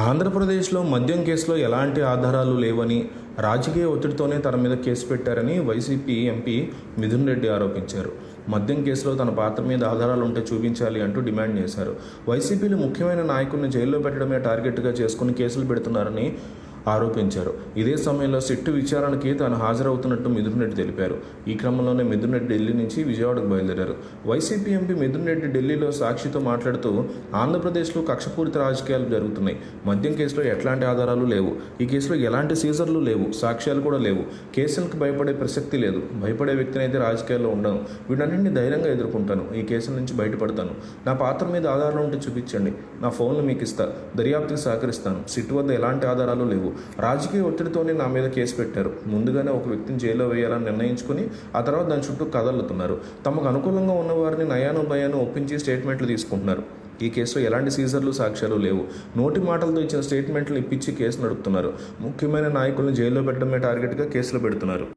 ఆంధ్రప్రదేశ్లో మద్యం కేసులో ఎలాంటి ఆధారాలు లేవని, రాజకీయ ఒత్తిడితోనే తన మీద కేసు పెట్టారని వైసీపీ ఎంపీ మిథున్ రెడ్డి ఆరోపించారు. మద్యం కేసులో తన పాత్ర మీద ఆధారాలు ఉంటే చూపించాలి అంటూ డిమాండ్ చేశారు. వైసీపీలో ముఖ్యమైన నాయకుల్ని జైల్లో పెట్టడమే టార్గెట్గా చేసుకుని కేసులు పెడుతున్నారని ఆరోపించారు. ఇదే సమయంలో సిట్టు విచారణకి తాను హాజరవుతున్నట్టు మిథున్ రెడ్డి తెలిపారు. ఈ క్రమంలోనే మిథున్ రెడ్డి ఢిల్లీ నుంచి విజయవాడకు బయలుదేరారు. వైసీపీ ఎంపీ మిథున్ రెడ్డి ఢిల్లీలో సాక్షితో మాట్లాడుతూ ఆంధ్రప్రదేశ్లో కక్షపూరిత రాజకీయాలు జరుగుతున్నాయి. మద్యం కేసులో ఎట్లాంటి ఆధారాలు లేవు. ఈ కేసులో ఎలాంటి సీజర్లు లేవు, సాక్ష్యాలు కూడా లేవు. కేసులకు భయపడే ప్రసక్తి లేదు. భయపడే వ్యక్తిని అయితే రాజకీయాల్లో ఉండను. వీటన్నింటినీ ధైర్యంగా ఎదుర్కొంటాను. ఈ కేసుల నుంచి బయటపడతాను. నా పాత్ర మీద ఆధారాలు ఉంటే చూపించండి. నా ఫోన్లు మీకు ఇస్తా. దర్యాప్తుకి సహకరిస్తాను. సిట్టు వద్ద ఎలాంటి ఆధారాలు లేవు. రాజకీయ ఒత్తిడితోనే నా మీద కేసు పెట్టారు. ముందుగానే ఒక వ్యక్తిని జైల్లో వేయాలని నిర్ణయించుకుని ఆ తర్వాత దాని చుట్టూ కదలుతున్నారు. తమకు అనుకూలంగా ఉన్న వారిని నయాను భయాను ఒప్పించి స్టేట్మెంట్లు తీసుకుంటున్నారు. ఈ కేసులో ఎలాంటి సీజర్లు, సాక్ష్యాలు లేవు. నోటి మాటలతో ఇచ్చిన స్టేట్మెంట్లు ఇప్పించి కేసు నడుపుతున్నారు. ముఖ్యమైన నాయకులను జైల్లో పెట్టడమే టార్గెట్గా కేసులు పెడుతున్నారు.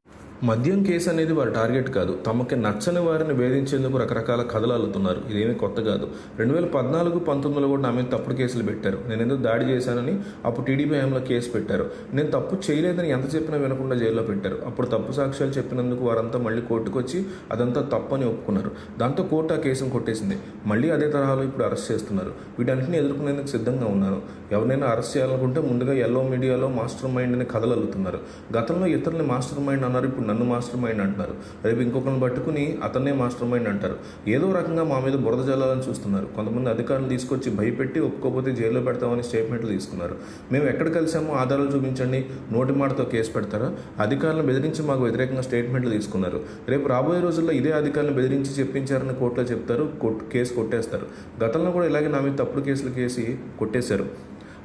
మద్యం కేసు అనేది వారి టార్గెట్ కాదు. తమకి నచ్చని వారిని వేధించేందుకు రకరకాల కథలు అల్లుతున్నారు. ఇదేమీ కొత్త కాదు. 2014-19లో కూడా నా మీద తప్పుడు కేసులు పెట్టారు. నేను ఎందుకు దాడి చేశానని అప్పుడు టీడీపీ హయాంలో కేసు పెట్టారు. నేను తప్పు చేయలేదని ఎంత చెప్పినా వినకుండా జైల్లో పెట్టారు. అప్పుడు తప్పు సాక్ష్యాలు చెప్పినందుకు వారంతా మళ్ళీ కోర్టుకు వచ్చి అదంతా తప్పని ఒప్పుకున్నారు. దాంతో కోర్టు ఆ కేసును కొట్టేసింది. మళ్ళీ అదే తరహాలో ఇప్పుడు అరెస్ట్ చేస్తున్నారు. వీటన్నిటిని ఎదుర్కొనేందుకు సిద్ధంగా ఉన్నాను. ఎవరినైనా అరెస్ట్ చేయాలనుకుంటే ముందుగా ఎల్లో మీడియాలో మాస్టర్ మైండ్ అని కథలు అల్లుతున్నారు. గతంలో ఇతరులని మాస్టర్ మైండ్ అన్నారు. ఇప్పుడు నన్ను మాస్టర్ మైండ్ అంటున్నారు. రేపు ఇంకొకరిని పట్టుకుని అతన్నే మాస్టర్ మైండ్ అంటారు. ఏదో రకంగా మా మీద బురద జల్లాలని చూస్తున్నారు. కొంతమంది అధికారులు తీసుకొచ్చి భయపెట్టి ఒప్పుకోకపోతే జైల్లో పెడతామని స్టేట్మెంట్లు తీసుకున్నారు. మేము ఎక్కడ కలిసామో ఆధారాలు చూపించండి, నోటి మాటతో కేసు పెడతారా? అధికారులను బెదిరించి మాకు వ్యతిరేకంగా స్టేట్మెంట్లు తీసుకున్నారు. రేపు రాబోయే రోజుల్లో ఇదే అధికారులను బెదిరించి చెప్పించారని కోర్టులో చెప్తారు. కేసు కొట్టేస్తారు. గతంలో కూడా ఇలాగే నా మీద తప్పుడు కేసులు కొట్టేశారు.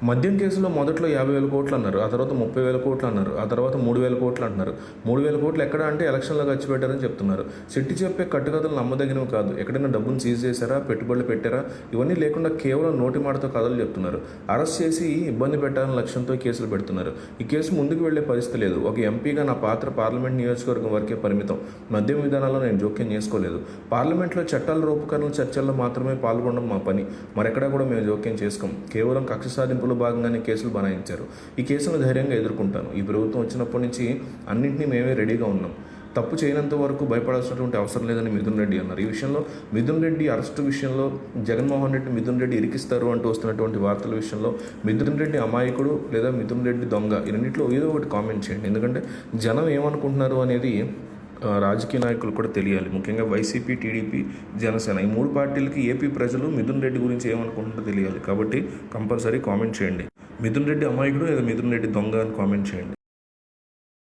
మద్యం కేసులో మొదట్లో 50,000 కోట్లు అన్నారు. ఆ తర్వాత 30,000 కోట్లు అన్నారు. ఆ తర్వాత 3,000 కోట్లు అంటున్నారు. 3,000 కోట్లు ఎక్కడ అంటే ఎలక్షన్లో ఖర్చు పెట్టారని చెప్తున్నారు. సిట్టి చెప్పే కట్టుకథలు నమ్మదగినవి కాదు. ఎక్కడైనా డబ్బును సీజ్ చేశారా, పెట్టుబడులు పెట్టారా, ఇవన్నీ లేకుండా కేవలం నోటి మాటతో కథలు చెప్తున్నారు. అరెస్ట్ చేసి ఇబ్బంది పెట్టాలని లక్ష్యంతో కేసులు పెడుతున్నారు. ఈ కేసు ముందుకు వెళ్లే పరిస్థితి లేదు. ఒక ఎంపీగా నా పాత్ర పార్లమెంట్ నియోజకవర్గం వరకే పరిమితం. మద్యం విధానాల్లో నేను జోక్యం చేసుకోలేదు. పార్లమెంట్లో చట్టాల రూపకరణ చర్చల్లో మాత్రమే పాల్గొనడం మా పని. మరెక్కడా కూడా మేము జోక్యం చేసుకోం. కేవలం కక్ష సాధింపులు భాగంగానే కేసులు బనాయించారు. ఈ కేసును ధైర్యంగా ఎదుర్కొంటాను. ఈ ప్రభుత్వం వచ్చినప్పటి నుంచి అన్నింటినీ మేమే రెడీగా ఉన్నాం. తప్పు చేయనంత వరకు భయపడాల్సినటువంటి అవసరం లేదని మిథున్ రెడ్డి అన్నారు. ఈ విషయంలో మిథున్ రెడ్డి అరెస్టు విషయంలో జగన్మోహన్ రెడ్డి మిథున్ రెడ్డి ఇరికిస్తారు అంటూ వస్తున్నటువంటి వార్తల విషయంలో మిథున్ రెడ్డి అమాయకుడు లేదా మిథున్ రెడ్డి దొంగ, ఈ రెండింటిలో ఏదో ఒకటి కామెంట్ చేయండి. ఎందుకంటే జనం ఏమనుకుంటున్నారు అనేది రాజకీయ నాయకులు కూడా తెలియాలి. ముఖ్యంగా వైసీపీ, టీడీపీ, జనసేన ఈ 3 పార్టీలకి ఏపీ ప్రజలు మిథున్ రెడ్డి గురించి ఏమనుకుంటుందో తెలియాలి. కాబట్టి కంపల్సరీ కామెంట్ చేయండి. మిథున్ రెడ్డి అమాయకుడు లేదా మిథున్ రెడ్డి దొంగ అని కామెంట్ చేయండి.